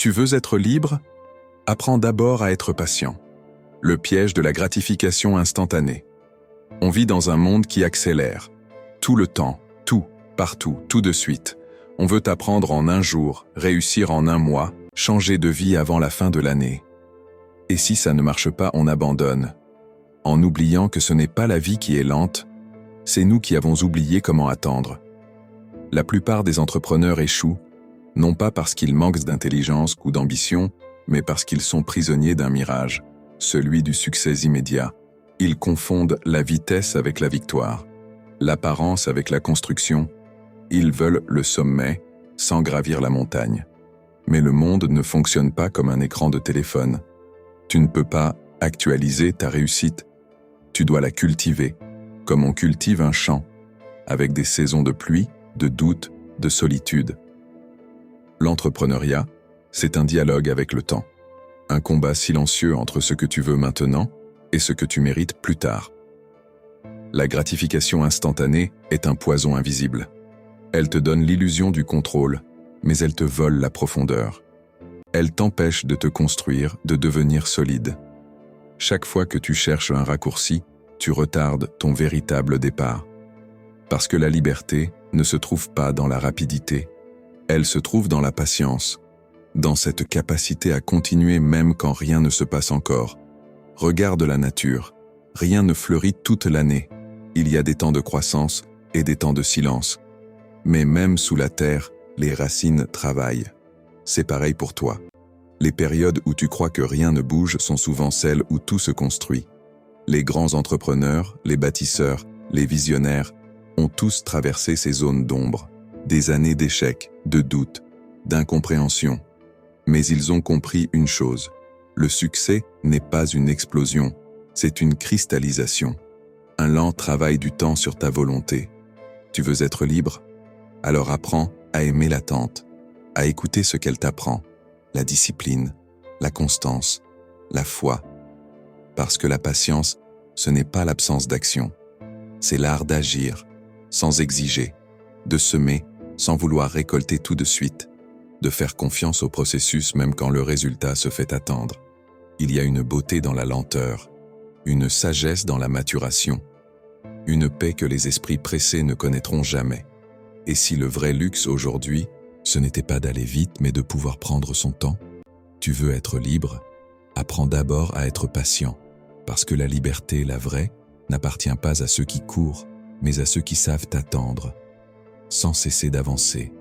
Tu veux être libre? Apprends d'abord à être patient. Le piège de la gratification instantanée. On vit dans un monde qui accélère. Tout le temps, tout, partout, tout de suite. On veut apprendre en un jour, réussir en un mois, changer de vie avant la fin de l'année. Et si ça ne marche pas, on abandonne. En oubliant que ce n'est pas la vie qui est lente, c'est nous qui avons oublié comment attendre. La plupart des entrepreneurs échouent, non pas parce qu'ils manquent d'intelligence ou d'ambition, mais parce qu'ils sont prisonniers d'un mirage, celui du succès immédiat. Ils confondent la vitesse avec la victoire, l'apparence avec la construction. Ils veulent le sommet, sans gravir la montagne. Mais le monde ne fonctionne pas comme un écran de téléphone. Tu ne peux pas actualiser ta réussite. Tu dois la cultiver, comme on cultive un champ, avec des saisons de pluie, de doute, de solitude. L'entrepreneuriat, c'est un dialogue avec le temps. Un combat silencieux entre ce que tu veux maintenant et ce que tu mérites plus tard. La gratification instantanée est un poison invisible. Elle te donne l'illusion du contrôle, mais elle te vole la profondeur. Elle t'empêche de te construire, de devenir solide. Chaque fois que tu cherches un raccourci, tu retardes ton véritable départ. Parce que la liberté ne se trouve pas dans la rapidité. Elle se trouve dans la patience, dans cette capacité à continuer même quand rien ne se passe encore. Regarde la nature, rien ne fleurit toute l'année. Il y a des temps de croissance et des temps de silence. Mais même sous la terre, les racines travaillent. C'est pareil pour toi. Les périodes où tu crois que rien ne bouge sont souvent celles où tout se construit. Les grands entrepreneurs, les bâtisseurs, les visionnaires ont tous traversé ces zones d'ombre, des années d'échecs, de doutes, d'incompréhension. Mais ils ont compris une chose, le succès n'est pas une explosion, c'est une cristallisation. Un lent travail du temps sur ta volonté. Tu veux être libre? Alors apprends à aimer l'attente, à écouter ce qu'elle t'apprend, la discipline, la constance, la foi. Parce que la patience, ce n'est pas l'absence d'action, c'est l'art d'agir, sans exiger, de semer, sans vouloir récolter tout de suite, de faire confiance au processus même quand le résultat se fait attendre. Il y a une beauté dans la lenteur, une sagesse dans la maturation, une paix que les esprits pressés ne connaîtront jamais. Et si le vrai luxe aujourd'hui, ce n'était pas d'aller vite mais de pouvoir prendre son temps? Tu veux être libre? Apprends d'abord à être patient, parce que la liberté, la vraie, n'appartient pas à ceux qui courent, mais à ceux qui savent attendre, sans cesser d'avancer.